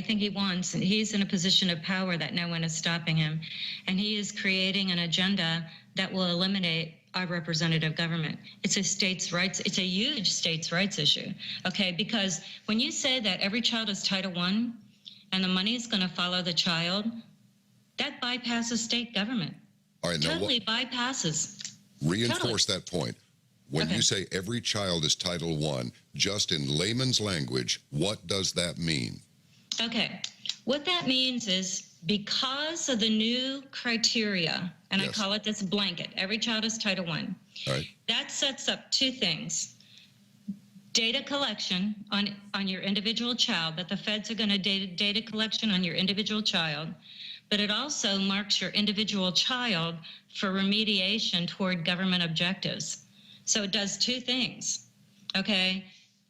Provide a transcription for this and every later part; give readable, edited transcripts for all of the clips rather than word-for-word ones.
anything he wants, and he's in a position of power that no one is stopping him. And he is creating an agenda that will eliminate our representative government. It's a states' rights, it's a huge states' rights issue, okay? Because when you say that every child is Title I and the money is going to follow the child, that bypasses state government. All right, now totally bypasses. Reinforce that point. When Okay. you say every child is Title I, just in layman's language, what does that mean? Okay, what that means is because of the new criteria, and I Yes. call it this blanket, every child is Title I, All right. that sets up two things. Data collection on your individual child, that the feds are going to data collection on your individual child, but it also marks your individual child for remediation toward government objectives. So it does two things, okay?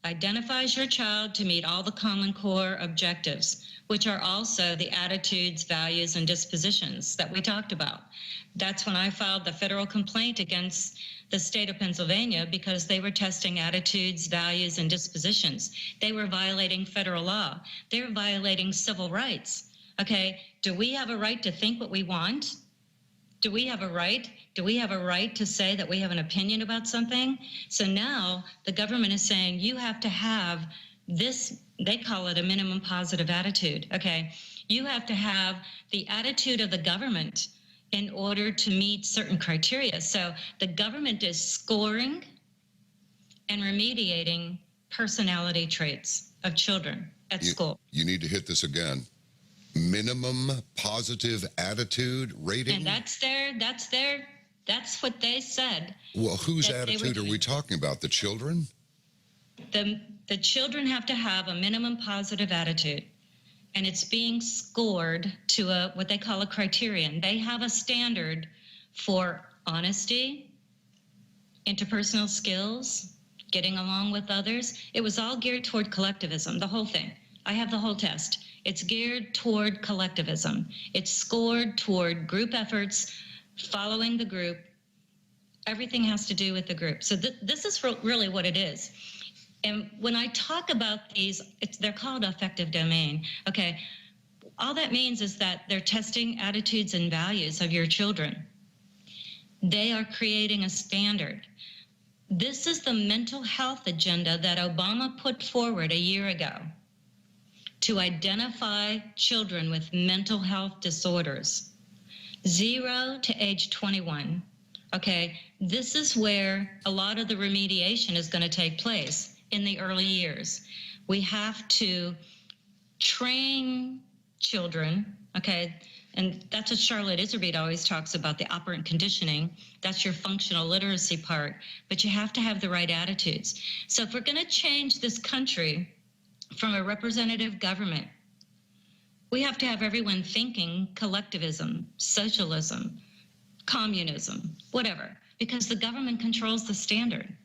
Identifies your child to meet all the Common Core objectives, which are also the attitudes, values, and dispositions that we talked about. That's when I filed the federal complaint against the state of Pennsylvania because they were testing attitudes, values, and dispositions. They were violating federal law. They were violating civil rights. Okay, do we have a right to think what we want? Do we have a right? Do we have a right to say that we have an opinion about something? So now the government is saying you have to have this, they call it a minimum positive attitude, okay? You have to have the attitude of the government in order to meet certain criteria. So the government is scoring and remediating personality traits of children at school. You need to hit this again. Minimum positive attitude rating? And that's what they said. Well, whose attitude are we talking about? The children? The children have to have a minimum positive attitude, and it's being scored to what they call a criterion. They have a standard for honesty, interpersonal skills, getting along with others. It was all geared toward collectivism, the whole thing. I have the whole test. It's geared toward collectivism. It's scored toward group efforts, following the group. Everything has to do with the group. So this is really what it is. And when I talk about these, they're called affective domain. Okay, all that means is that they're testing attitudes and values of your children. They are creating a standard. This is the mental health agenda that Obama put forward a year ago to identify children with mental health disorders, 0 to age 21. Okay, this is where a lot of the remediation is going to take place in the early years. We have to train children, okay, and that's what Charlotte Iserbyt always talks about, the operant conditioning. That's your functional literacy part, but you have to have the right attitudes. So if we're going to change this country from a representative government, we have to have everyone thinking collectivism, socialism, communism, whatever, because the government controls the standard.